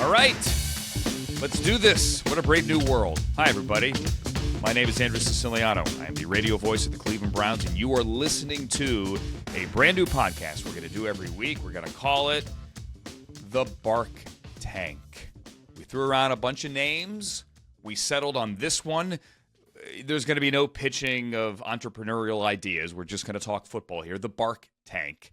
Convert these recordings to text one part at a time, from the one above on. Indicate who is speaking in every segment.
Speaker 1: All right, let's do this. What a brave new world. Hi, everybody. My name is Andrew Siciliano. I am the radio voice of the Cleveland Browns, and you are listening to a brand new podcast we're going to do every week. We're going to call it The Bark Tank. We threw around a bunch of names. We settled on this one. There's going to be no pitching of entrepreneurial ideas. We're just going to talk football here. The Bark Tank.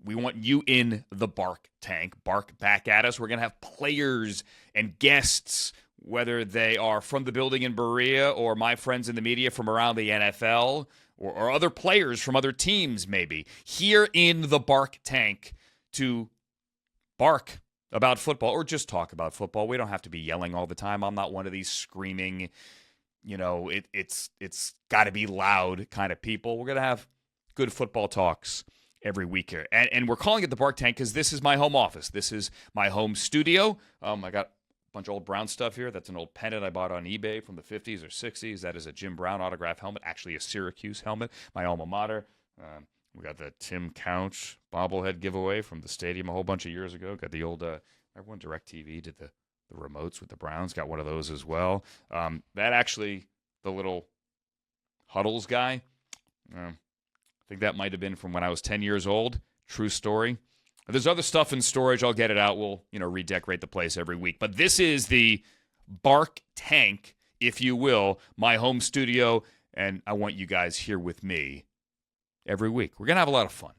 Speaker 1: We want you in the Bark Tank. Bark back at us. We're going to have players and guests, whether they are from the building in Berea or my friends in the media from around the NFL or other players from other teams maybe, here in the Bark Tank to bark about football or just talk about football. We don't have to be yelling all the time. I'm not one of these screaming, it's got to be loud kind of people. We're going to have good football talks every week here. And we're calling it the Bark Tank because this is my home office. This is my home studio. I got a bunch of old Brown stuff here. That's an old pennant I bought on eBay from the 50s or 60s. That is a Jim Brown autograph helmet, actually a Syracuse helmet, my alma mater. We got the Tim Couch bobblehead giveaway from the stadium a whole bunch of years ago. Got the old, everyone DirecTV did the remotes with the Browns. Got one of those as well. That actually, the little Huddles guy, I think that might have been from when I was 10 years old. True story. There's other stuff in storage. I'll get it out. We'll, redecorate the place every week. But this is the Bark Tank, if you will, my home studio, and I want you guys here with me every week. We're going to have a lot of fun.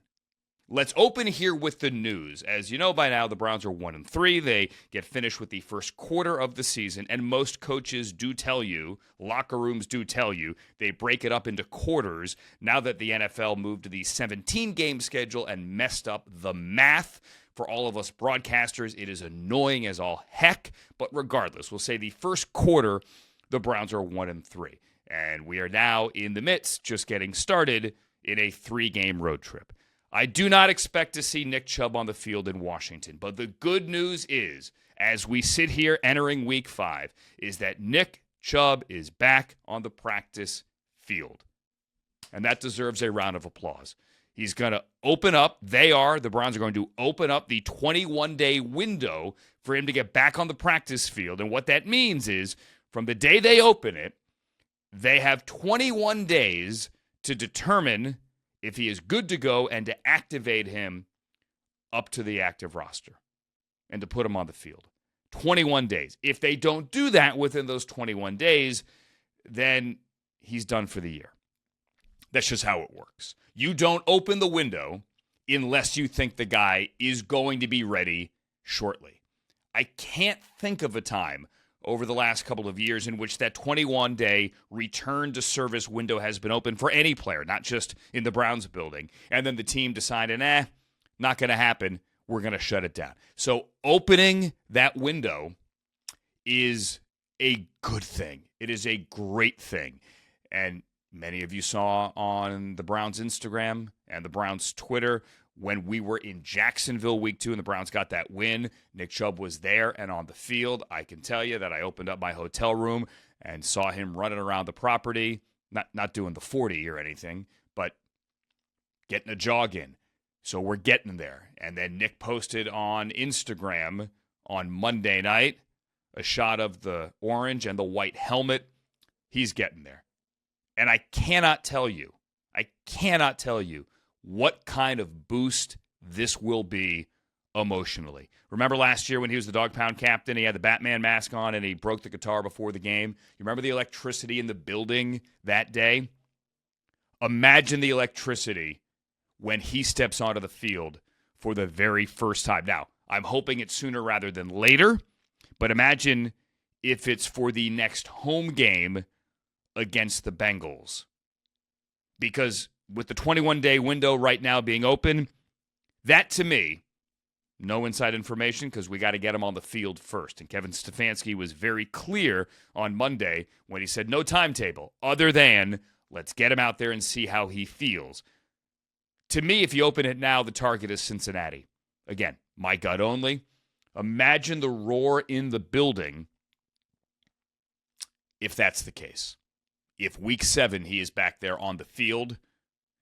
Speaker 1: Let's open here with the news. As you know by now, the Browns are 1-3. They get finished with the first quarter of the season, and most coaches do tell you, locker rooms do tell you, they break it up into quarters now that the NFL moved to the 17-game schedule and messed up the math. For all of us broadcasters, it is annoying as all heck, but regardless, we'll say the first quarter, the Browns are 1-3. And we are now in the midst, just getting started, in a 3-game road trip. I do not expect to see Nick Chubb on the field in Washington, but the good news is, as we sit here entering Week 5, is that Nick Chubb is back on the practice field. And that deserves a round of applause. He's going to open up, the Browns are going to open up the 21-day window for him to get back on the practice field. And what that means is, from the day they open it, they have 21 days to determine if he is good to go and to activate him up to the active roster and to put him on the field. 21 days. If they don't do that within those 21 days, then he's done for the year. That's just how it works. You don't open the window unless you think the guy is going to be ready shortly. I can't think of a time over the last couple of years in which that 21-day return to service window has been open for any player, not just in the Browns building. And then the team decided, not going to happen. We're going to shut it down. So opening that window is a good thing. It is a great thing. And many of you saw on the Browns Instagram and the Browns Twitter when we were in Jacksonville Week 2 and the Browns got that win. Nick Chubb was there and on the field. I can tell you that I opened up my hotel room and saw him running around the property, not doing the 40 or anything, but getting a jog in. So we're getting there. And then Nick posted on Instagram on Monday night a shot of the orange and the white helmet. He's getting there. And I cannot tell you what kind of boost this will be emotionally. Remember last year when he was the Dog Pound captain, he had the Batman mask on and he broke the guitar before the game? You remember the electricity in the building that day? Imagine the electricity when he steps onto the field for the very first time. Now, I'm hoping it's sooner rather than later, but imagine if it's for the next home game against the Bengals. Because with the 21-day window right now being open, that to me, no inside information because we got to get him on the field first. And Kevin Stefanski was very clear on Monday when he said no timetable other than let's get him out there and see how he feels. To me, if you open it now, the target is Cincinnati. Again, my gut only. Imagine the roar in the building if that's the case. If Week 7 he is back there on the field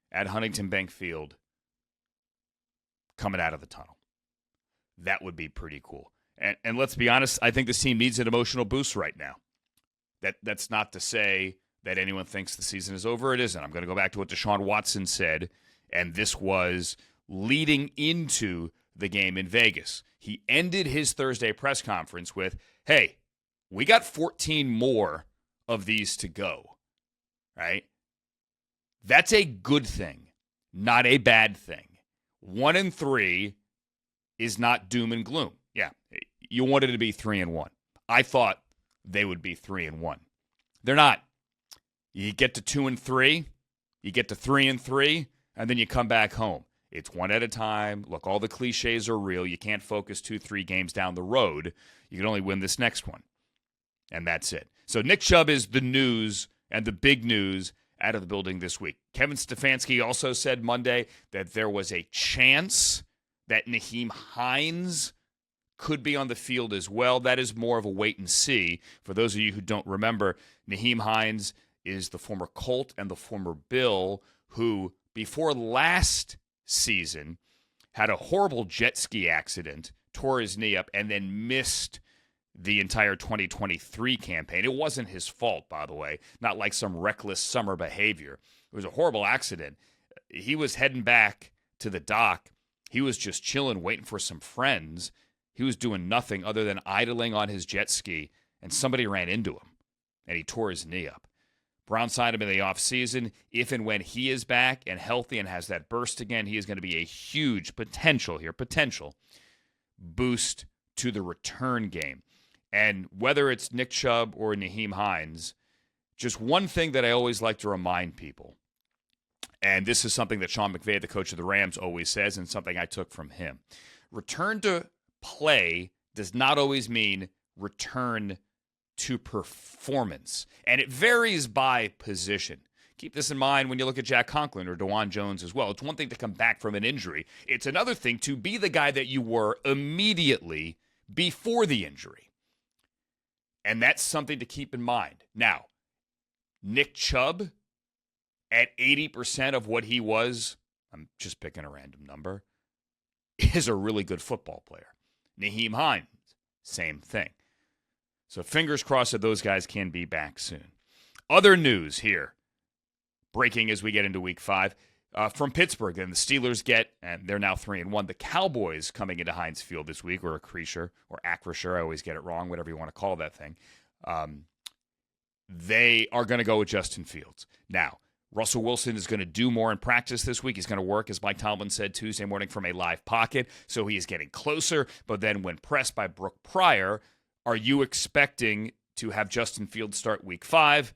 Speaker 1: at Huntington Bank Field coming out of the tunnel. That would be pretty cool. And let's be honest, I think this team needs an emotional boost right now. That's not to say that anyone thinks the season is over. It isn't. I'm going to go back to what Deshaun Watson said, and this was leading into the game in Vegas. He ended his Thursday press conference with, hey, we got 14 more of these to go, right? That's a good thing, not a bad thing. 1-3 is not doom and gloom. Yeah, you wanted it to be 3-1. I thought they would be 3-1. They're not. You get to 2-3, you get to 3-3, and then you come back home. It's one at a time. Look, all the cliches are real. You can't focus 2-3 games down the road. You can only win this next one. And that's it. So Nick Chubb is the news and the big news out of the building this week. Kevin Stefanski also said Monday that there was a chance that Nyheim Hines could be on the field as well. That is more of a wait and see. For those of you who don't remember, Nyheim Hines is the former Colt and the former Bill who, before last season, had a horrible jet ski accident, tore his knee up, and then missed the entire 2023 campaign. It wasn't his fault, by the way, not like some reckless summer behavior. It was a horrible accident. He was heading back to the dock. He was just chilling, waiting for some friends. He was doing nothing other than idling on his jet ski, and somebody ran into him, and he tore his knee up. Brown signed him in the offseason. If and when he is back and healthy and has that burst again, he is going to be a huge potential boost to the return game. And whether it's Nick Chubb or Nyheim Hines, just one thing that I always like to remind people, and this is something that Sean McVay, the coach of the Rams, always says, and something I took from him. Return to play does not always mean return to performance. And it varies by position. Keep this in mind when you look at Jack Conklin or DeJuan Jones as well. It's one thing to come back from an injury. It's another thing to be the guy that you were immediately before the injury. And that's something to keep in mind. Now, Nick Chubb, at 80% of what he was, I'm just picking a random number, is a really good football player. Nyheim Hines, same thing. So fingers crossed that those guys can be back soon. Other news here, breaking as we get into Week 5, from Pittsburgh. And the Steelers get, and they're now 3-1, the Cowboys coming into Heinz Field this week, or Acrisure, or Acrisure, I always get it wrong, whatever you want to call that thing. They are going to go with Justin Fields. Now, Russell Wilson is going to do more in practice this week. He's going to work, as Mike Tomlin said Tuesday morning, from a live pocket, so he is getting closer. But then when pressed by Brooke Pryor, are you expecting to have Justin Fields start Week 5?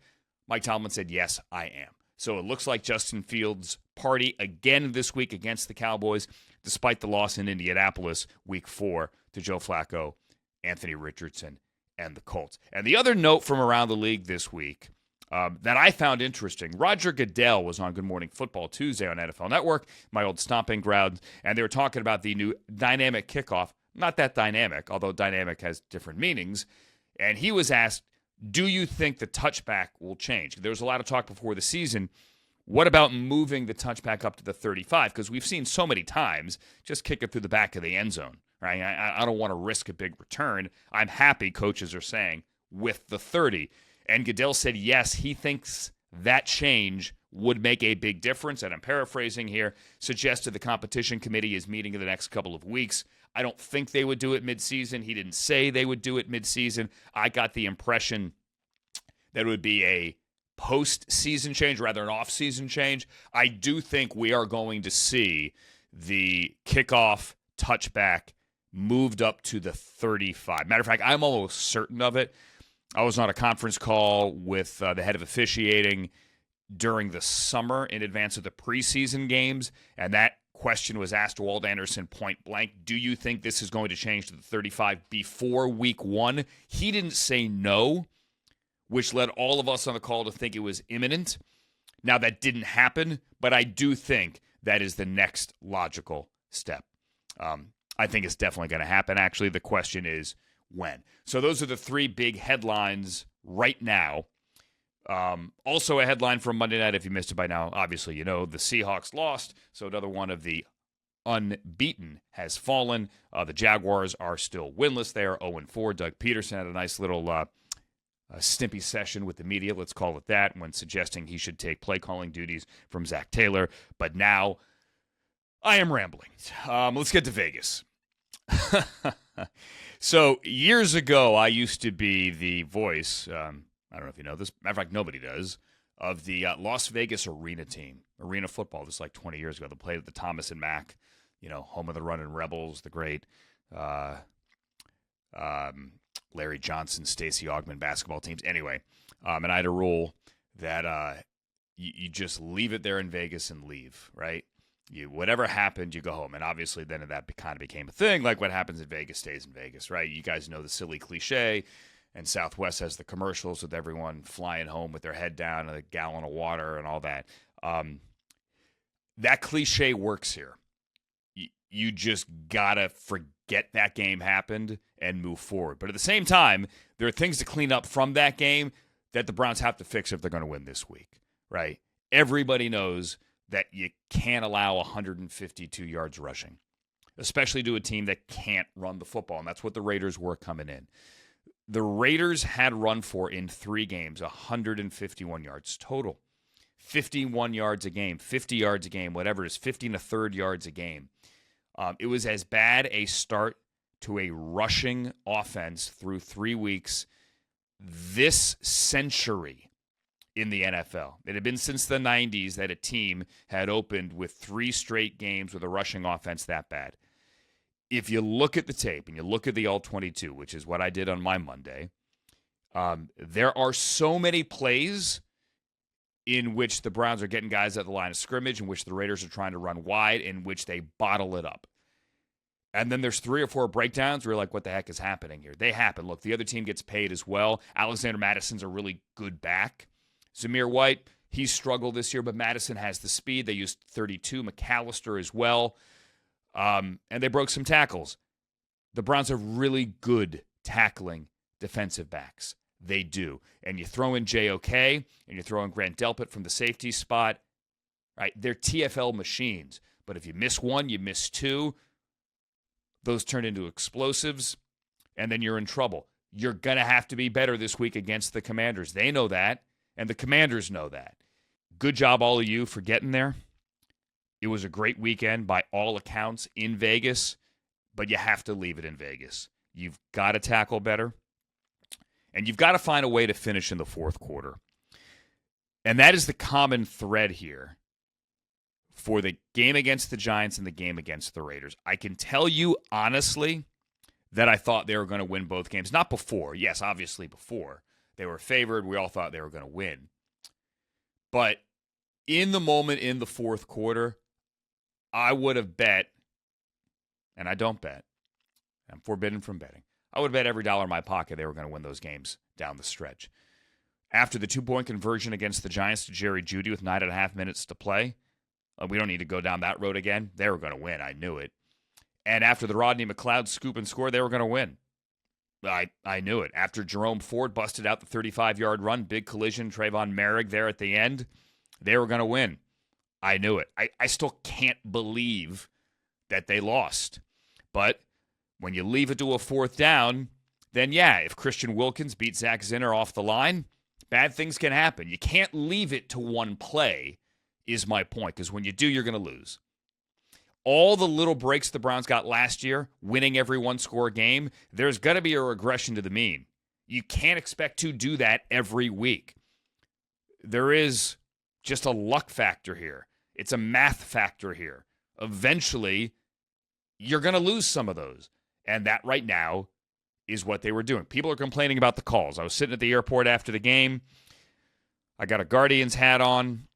Speaker 1: Mike Tomlin said, yes, I am. So it looks like Justin Fields' party again this week against the Cowboys, despite the loss in Indianapolis Week 4 to Joe Flacco, Anthony Richardson, and the Colts. And the other note from around the league this week that I found interesting, Roger Goodell was on Good Morning Football Tuesday on NFL Network, my old stomping ground, and they were talking about the new dynamic kickoff. Not that dynamic, although dynamic has different meanings. And he was asked, do you think the touchback will change? There was a lot of talk before the season. What about moving the touchback up to the 35? Because we've seen so many times, just kick it through the back of the end zone. Right? I don't want to risk a big return. I'm happy, coaches are saying, with the 30. And Goodell said, yes, he thinks that change would make a big difference. And I'm paraphrasing here, suggested the competition committee is meeting in the next couple of weeks. I don't think they would do it midseason. He didn't say they would do it midseason. I got the impression that it would be a post-season change rather than an off-season change. I do think we are going to see the kickoff touchback moved up to the 35. Matter of fact, I'm almost certain of it. I was on a conference call with the head of officiating during the summer in advance of the preseason games, and that question was asked to Walt Anderson point blank. Do you think this is going to change to the 35 before Week 1? He didn't say no, which led all of us on the call to think it was imminent. Now, that didn't happen, but I do think that is the next logical step. I think it's definitely going to happen. Actually, the question is when. So those are the three big headlines right now. Also a headline from Monday night, if you missed it by now, obviously, you know, the Seahawks lost. So another one of the unbeaten has fallen. The Jaguars are still winless. They are 0-4. Doug Peterson had a nice little stimpy session with the media, let's call it that, when suggesting he should take play calling duties from Zach Taylor. But now I am rambling. Let's get to Vegas. So years ago, I used to be the voice, I don't know if you know this, matter of fact, nobody does, of the Las Vegas Arena team, Arena football. This is like 20 years ago. They played at the Thomas and Mack, home of the Runnin' Rebels, the great Larry Johnson, Stacey Augmon basketball teams. Anyway, and I had a rule that you just leave it there in Vegas and leave, right? Whatever happened, you go home. And obviously then that kind of became a thing. Like what happens in Vegas stays in Vegas, right? You guys know the silly cliche. And Southwest has the commercials with everyone flying home with their head down and a gallon of water and all that. That cliche works here. You just got to forget that game happened and move forward. But at the same time, there are things to clean up from that game that the Browns have to fix if they're going to win this week, right? Everybody knows that you can't allow 152 yards rushing, especially to a team that can't run the football, and that's what the Raiders were coming in. The Raiders had run for, in 3 games, 151 yards total. 51 yards a game, 50 yards a game, whatever it is, 50 and a third yards a game. It was as bad a start to a rushing offense through 3 weeks this century in the NFL. It had been since the 90s that a team had opened with 3 straight games with a rushing offense that bad. If you look at the tape and you look at the All-22, which is what I did on my Monday, there are so many plays in which the Browns are getting guys at the line of scrimmage, in which the Raiders are trying to run wide, in which they bottle it up. And then there's 3 or 4 breakdowns where you're like, what the heck is happening here? They happen. Look, the other team gets paid as well. Alexander Madison's a really good back. Zamir White, he's struggled this year, but Madison has the speed. They used 32. McAllister as well. And they broke some tackles. The Browns are really good tackling defensive backs. They do. And you throw in JOK, and you throw in Grant Delpit from the safety spot. Right? They're TFL machines. But if you miss 1, you miss 2. Those turn into explosives, and then you're in trouble. You're going to have to be better this week against the Commanders. They know that, and the Commanders know that. Good job, all of you, for getting there. It was a great weekend by all accounts in Vegas, but you have to leave it in Vegas. You've got to tackle better, and you've got to find a way to finish in the fourth quarter. And that is the common thread here for the game against the Giants and the game against the Raiders. I can tell you honestly that I thought they were going to win both games. Not before. Yes, obviously before. They were favored. We all thought they were going to win. But in the moment in the fourth quarter, I would have bet, and I don't bet, I'm forbidden from betting, I would bet every dollar in my pocket they were going to win those games down the stretch. After the 2-point conversion against the Giants to Jerry Jeudy with 9.5 minutes to play, we don't need to go down that road again. They were going to win. I knew it. And after the Rodney McLeod scoop and score, they were going to win. I knew it. After Jerome Ford busted out the 35-yard run, big collision, Trayvon Merrick there at the end, they were going to win. I knew it. I still can't believe that they lost. But when you leave it to a fourth down, then yeah, if Christian Wilkins beats Zach Zinner off the line, bad things can happen. You can't leave it to one play, is my point, because when you do, you're going to lose. All the little breaks the Browns got last year, winning every one-score game, there's going to be a regression to the mean. You can't expect to do that every week. There is just a luck factor here. It's a math factor here. Eventually, you're going to lose some of those. And that right now is what they were doing. People are complaining about the calls. I was sitting at the airport after the game. I got a Guardians hat on.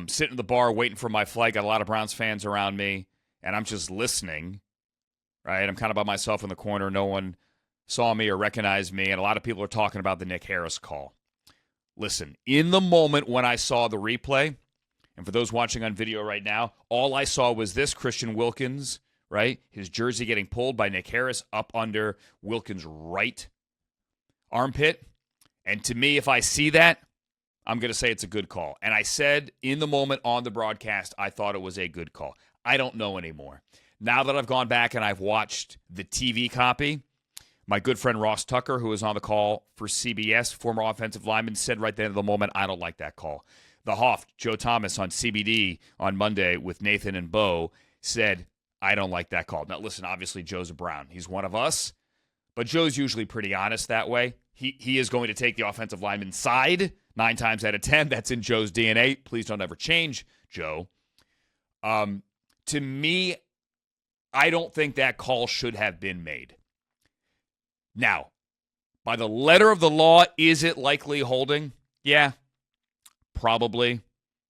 Speaker 1: Sitting at the bar waiting for my flight. Got a lot of Browns fans around me. And I'm just listening. Right? I'm kind of by myself in the corner. No one saw me or recognized me. And a lot of people are talking about the Nick Harris call. Listen, in the moment when I saw the replay, and for those watching on video right now, all I saw was this, Christian Wilkins, right? His jersey getting pulled by Nick Harris up under Wilkins' right armpit. And to me, if I see that, I'm going to say it's a good call. And I said in the moment on the broadcast, I thought it was a good call. I don't know anymore. Now that I've gone back and I've watched the TV copy, my good friend Ross Tucker, who was on the call for CBS, former offensive lineman, said right there at the moment, I don't like that call. The Hoff, Joe Thomas on CBD on Monday with Nathan and Bo, said, I don't like that call. Now, listen, obviously Joe's a Brown. He's one of us, but Joe's usually pretty honest that way. He is going to take the offensive lineman's side 9 times out of 10. That's in Joe's DNA. Please don't ever change, Joe. To me, I don't think that call should have been made. Now, by the letter of the law, is it likely holding? Yeah, probably.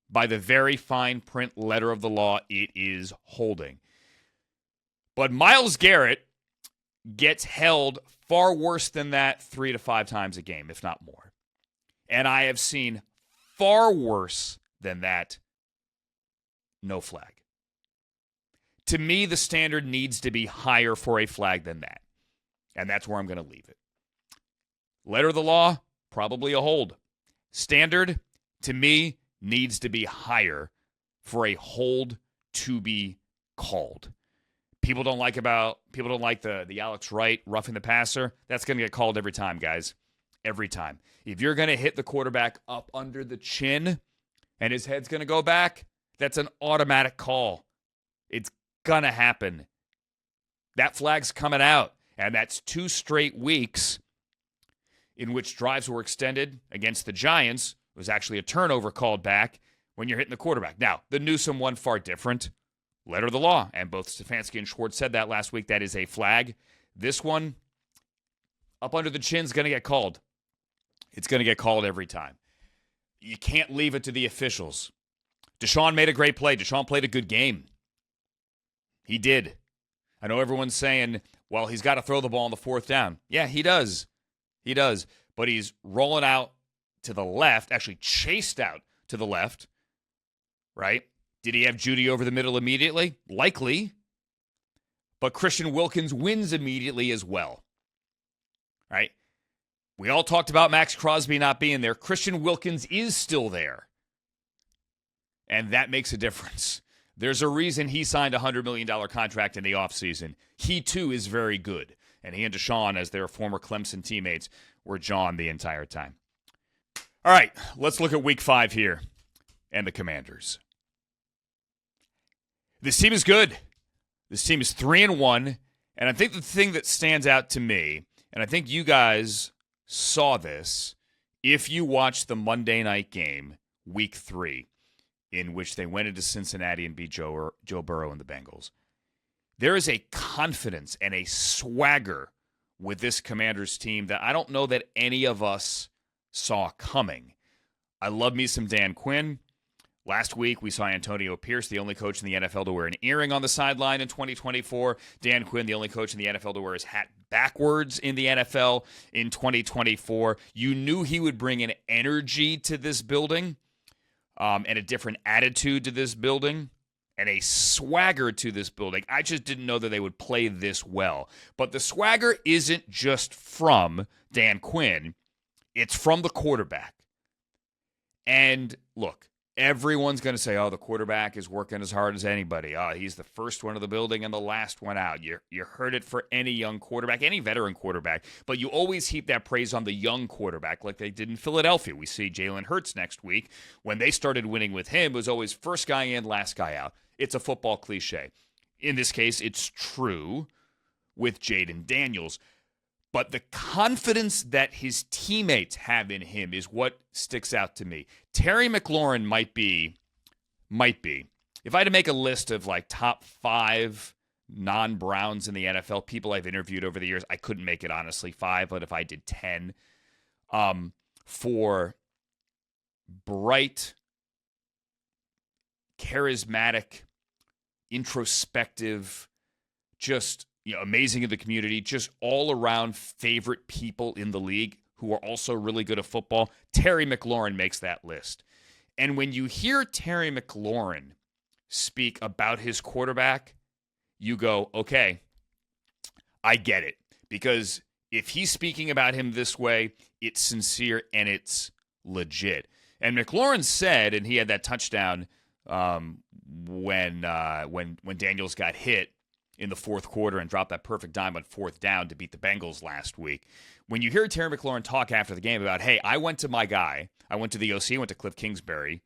Speaker 1: By the very fine print letter of the law, it is holding. But Myles Garrett gets held far worse than that 3 to 5 times a game, if not more. And I have seen far worse than that, no flag. To me, the standard needs to be higher for a flag than that. And that's where I'm going to leave it. Letter of the law, probably a hold. Standard, to me, needs to be higher for a hold to be called. People don't like the Alex Wright roughing the passer. That's going to get called every time, guys. Every time. If you're going to hit the quarterback up under the chin and his head's going to go back, that's an automatic call. It's going to happen. That flag's coming out. And that's 2 straight weeks in which drives were extended against the Giants. It was actually a turnover called back when you're hitting the quarterback. Now, the Newsome one, far different. Letter of the law. And both Stefanski and Schwartz said that last week. That is a flag. This one, up under the chin, is going to get called. It's going to get called every time. You can't leave it to the officials. Deshaun made a great play. Deshaun played a good game. He did. I know everyone's saying, well, he's got to throw the ball on the 4th down. Yeah, he does. He does. But he's rolling out to the left, actually chased out to the left, right? Did he have Judy over the middle immediately? Likely. But Christian Wilkins wins immediately as well, right? We all talked about Max Crosby not being there. Christian Wilkins is still there. And that makes a difference. There's a reason he signed a $100 million contract in the offseason. He, too, is very good. And he and Deshaun, as their former Clemson teammates, were John the entire time. All right, let's look at Week 5 here and the Commanders. This team is good. This team is 3-1. And I think the thing that stands out to me, and I think you guys saw this if you watched the Monday night game, Week 3, in which they went into Cincinnati and beat Joe Burrow and the Bengals. There is a confidence and a swagger with this Commanders team that I don't know that any of us saw coming. I love me some Dan Quinn. Last week, we saw Antonio Pierce, the only coach in the NFL to wear an earring on the sideline in 2024. Dan Quinn, the only coach in the NFL to wear his hat backwards in the NFL in 2024. You knew he would bring an energy to this building. And a different attitude to this building and a swagger to this building. I just didn't know that they would play this well. But the swagger isn't just from Dan Quinn. It's from the quarterback. And look, everyone's going to say, oh, the quarterback is working as hard as anybody. Oh, he's the first one of the building and the last one out. You heard it for any young quarterback, any veteran quarterback, but you always heap that praise on the young quarterback like they did in Philadelphia. We see Jalen Hurts next week. When they started winning with him, it was always first guy in, last guy out. It's a football cliche. In this case, it's true with Jaden Daniels. But the confidence that his teammates have in him is what sticks out to me. Terry McLaurin might be, if I had to make a list of like top 5 non-Browns in the NFL, people I've interviewed over the years, I couldn't make it honestly 5, but if I did 10, for bright, charismatic, introspective, just amazing in the community, just all-around favorite people in the league who are also really good at football, Terry McLaurin makes that list. And when you hear Terry McLaurin speak about his quarterback, you go, okay, I get it. Because if he's speaking about him this way, it's sincere and it's legit. And McLaurin said, and he had that touchdown when Daniels got hit in the fourth quarter and dropped that perfect dime on fourth down to beat the Bengals last week. When you hear Terry McLaurin talk after the game about, hey, I went to my guy, I went to the OC, I went to Cliff Kingsbury.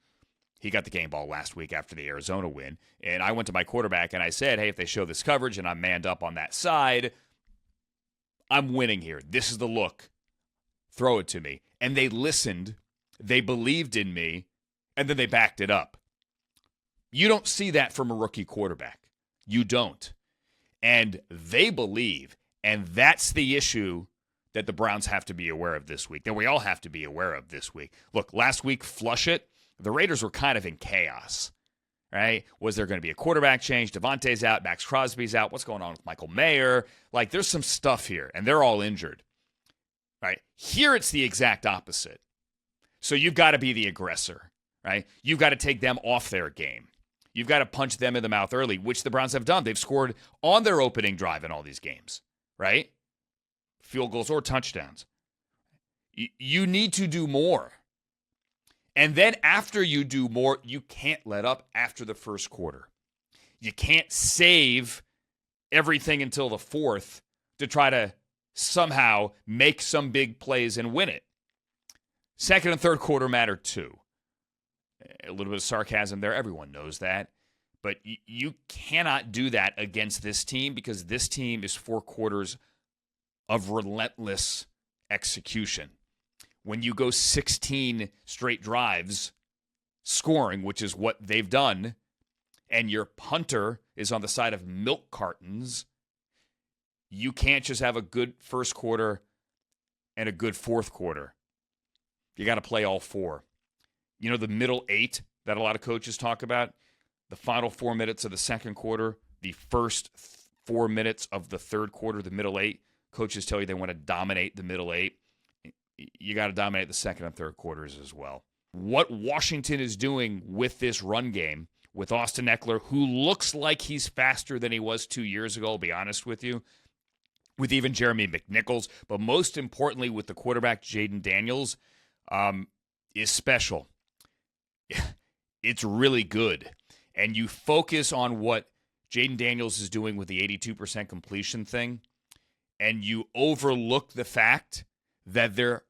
Speaker 1: He got the game ball last week after the Arizona win. And I went to my quarterback and I said, hey, if they show this coverage and I'm manned up on that side, I'm winning here. This is the look. Throw it to me. And they listened. They believed in me. And then they backed it up. You don't see that from a rookie quarterback. You don't. And they believe. And that's the issue that the Browns have to be aware of this week, that we all have to be aware of this week. Look, last week, flush it. The Raiders were kind of in chaos, right? Was there going to be a quarterback change? Devontae's out. Max Crosby's out. What's going on with Michael Mayer? Like, there's some stuff here, and they're all injured, right? Here, it's the exact opposite. So you've got to be the aggressor, right? You've got to take them off their game. You've got to punch them in the mouth early, which the Browns have done. They've scored on their opening drive in all these games, right? Field goals or touchdowns. You need to do more. And then after you do more, you can't let up after the first quarter. You can't save everything until the fourth to try to somehow make some big plays and win it. Second and third quarter matter too. A little bit of sarcasm there. Everyone knows that. But you cannot do that against this team because this team is 4 quarters of relentless execution. When you go 16 straight drives scoring, which is what they've done, and your punter is on the side of milk cartons, you can't just have a good first quarter and a good fourth quarter. You got to play all 4. You know the middle 8 that a lot of coaches talk about? The final 4 minutes of the second quarter, the first 4 minutes of the third quarter, the middle 8. Coaches tell you they want to dominate the middle 8. You got to dominate the second and third quarters as well. What Washington is doing with this run game, with Austin Eckler, who looks like he's faster than he was 2 years ago, I'll be honest with you, with even Jeremy McNichols, but most importantly with the quarterback, Jaden Daniels, is special. It's really good. And you focus on what Jaden Daniels is doing with the 82% completion thing, and you overlook the fact that they're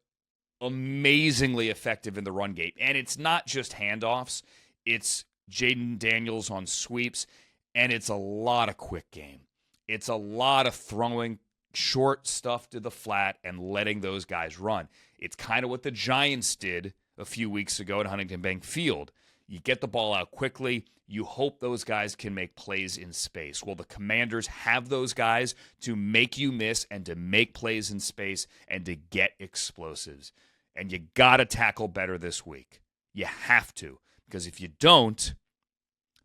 Speaker 1: amazingly effective in the run game. And it's not just handoffs. It's Jaden Daniels on sweeps, and it's a lot of quick game. It's a lot of throwing short stuff to the flat and letting those guys run. It's kind of what the Giants did a few weeks ago at Huntington Bank Field. You get the ball out quickly. You hope those guys can make plays in space. Well, the Commanders have those guys to make you miss and to make plays in space and to get explosives. And you got to tackle better this week. You have to, because if you don't,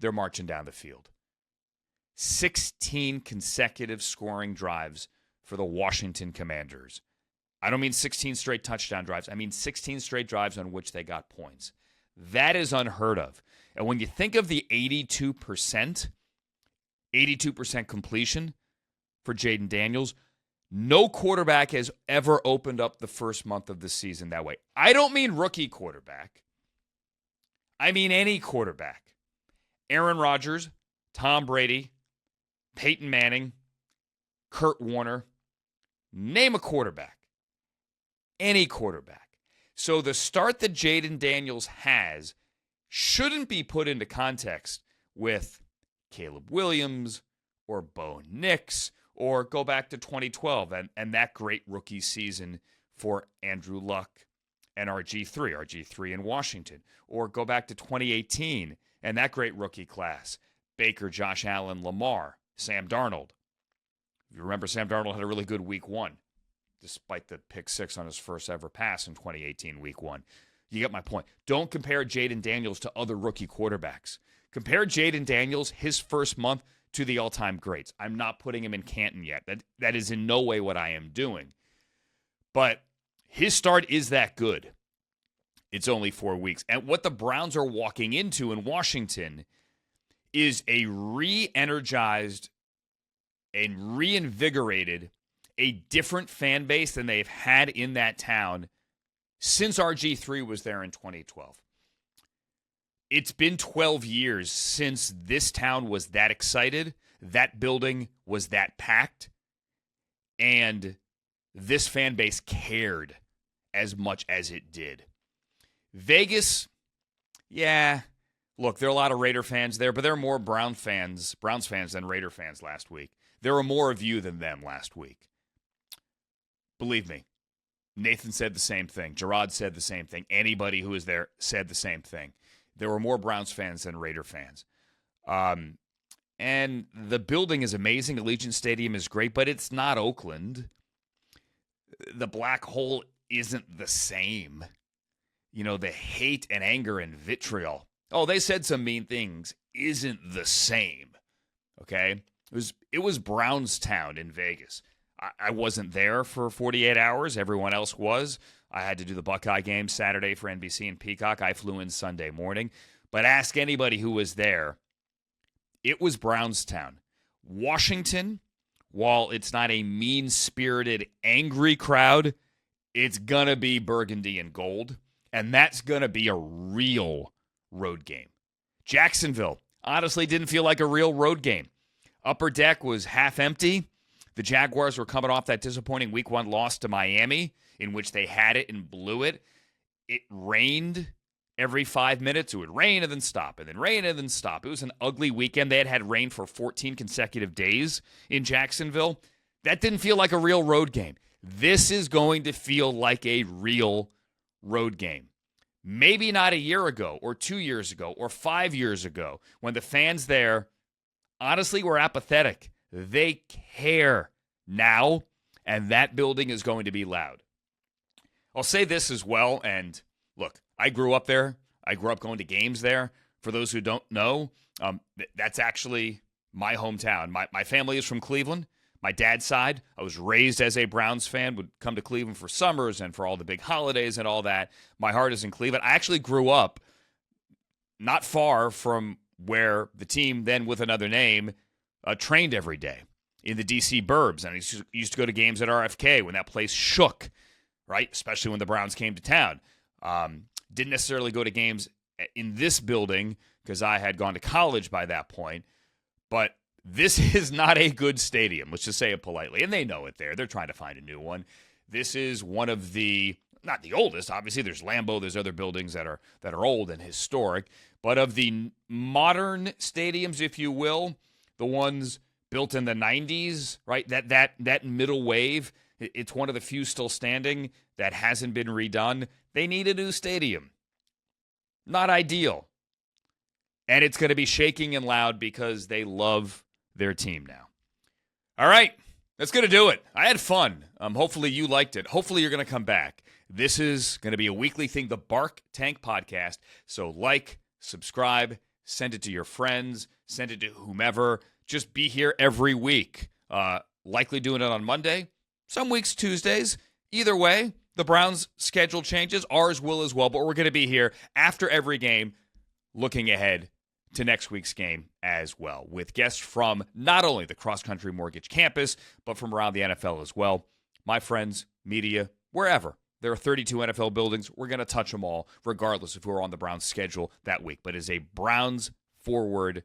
Speaker 1: they're marching down the field. 16 consecutive scoring drives for the Washington Commanders. I don't mean 16 straight touchdown drives. I mean 16 straight drives on which they got points. That is unheard of. And when you think of the 82% completion for Jaden Daniels, no quarterback has ever opened up the first month of the season that way. I don't mean rookie quarterback. I mean any quarterback. Aaron Rodgers, Tom Brady, Peyton Manning, Kurt Warner. Name a quarterback. Any quarterback. So the start that Jaden Daniels has shouldn't be put into context with Caleb Williams or Bo Nix, or go back to 2012 and that great rookie season for Andrew Luck and RG3 in Washington. Or go back to 2018 and that great rookie class, Baker, Josh Allen, Lamar, Sam Darnold. If you remember, Sam Darnold had a really good week 1, despite the pick 6 on his first ever pass in 2018 week 1. You get my point. Don't compare Jaden Daniels to other rookie quarterbacks. Compare Jaden Daniels, his first month, to the all-time greats. I'm not putting him in Canton yet. That is in no way what I am doing. But his start is that good. It's only 4 weeks. And what the Browns are walking into in Washington is a re-energized and reinvigorated, a different fan base than they've had in that town since RG3 was there in 2012. It's been 12 years since this town was that excited, that building was that packed, and this fan base cared as much as it did. Vegas, yeah, look, there are a lot of Raider fans there, but there are more Browns fans than Raider fans last week. There were more of you than them last week. Believe me, Nathan said the same thing. Gerard said the same thing. Anybody who was there said the same thing. There were more Browns fans than Raider fans. And the building is amazing. Allegiant Stadium is great, but it's not Oakland. The black hole isn't the same. You know, the hate and anger and vitriol. Oh, they said some mean things. Isn't the same. Okay? It was Brownstown in Vegas. I wasn't there for 48 hours. Everyone else was. I had to do the Buckeye game Saturday for NBC and Peacock. I flew in Sunday morning. But ask anybody who was there. It was Brownstown. Washington, while it's not a mean-spirited, angry crowd, it's going to be burgundy and gold. And that's going to be a real road game. Jacksonville, honestly, didn't feel like a real road game. Upper deck was half empty. The Jaguars were coming off that disappointing Week 1 loss to Miami, in which they had it and blew it. It rained every 5 minutes. It would rain and then stop, and then rain and then stop. It was an ugly weekend. They had had rain for 14 consecutive days in Jacksonville. That didn't feel like a real road game. This is going to feel like a real road game. Maybe not a year ago or 2 years ago or 5 years ago when the fans there honestly were apathetic. They care now, and that building is going to be loud. I'll say this as well, and look, I grew up there. I grew up going to games there. For those who don't know, that's actually my hometown. My family is from Cleveland. My dad's side, I was raised as a Browns fan, would come to Cleveland for summers and for all the big holidays and all that. My heart is in Cleveland. I actually grew up not far from where the team, then with another name, trained every day in the D.C. burbs. And I used to go to games at RFK when that place shook, right? Especially when the Browns came to town. Didn't necessarily go to games in this building because I had gone to college by that point. But this is not a good stadium. Let's just say it politely. And they know it there. They're trying to find a new one. This is one of the, not the oldest, obviously. There's Lambeau. There's other buildings that are old and historic. But of the modern stadiums, if you will, the ones built in the 90s, right? That middle wave, it's one of the few still standing that hasn't been redone. They need a new stadium. Not ideal. And it's going to be shaking and loud because they love their team now. All right, that's going to do it. I had fun. Hopefully you liked it. Hopefully you're going to come back. This is going to be a weekly thing, the Bark Tank Podcast. So like, subscribe, send it to your friends, send it to whomever. Just be here every week. Likely doing it on Monday. Some weeks Tuesdays. Either way, the Browns' schedule changes. Ours will as well, but we're going to be here after every game looking ahead to next week's game as well, with guests from not only the Cross Country Mortgage campus, but from around the NFL as well. My friends, media, wherever. There are 32 NFL buildings. We're going to touch them all, regardless of who are on the Browns' schedule that week. But it's a Browns-forward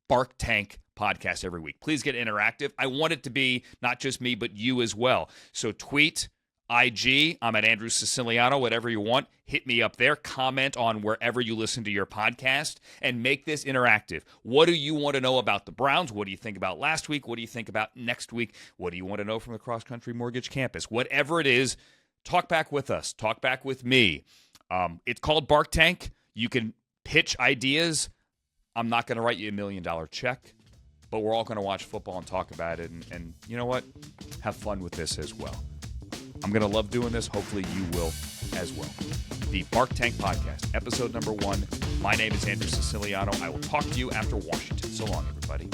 Speaker 1: Bark Tank podcast every week. Please get interactive. I want it to be not just me, but you as well. So tweet, IG, I'm at Andrew Siciliano, whatever you want. Hit me up there. Comment on wherever you listen to your podcast and make this interactive. What do you want to know about the Browns? What do you think about last week? What do you think about next week? What do you want to know from the Cross Country Mortgage campus? Whatever it is, talk back with us. Talk back with me. It's called Bark Tank. You can pitch ideas. I'm not going to write you $1 million check, but we're all going to watch football and talk about it. And you know what? Have fun with this as well. I'm going to love doing this. Hopefully you will as well. The Bark Tank Podcast, episode number 1. My name is Andrew Siciliano. I will talk to you after Washington. So long, everybody.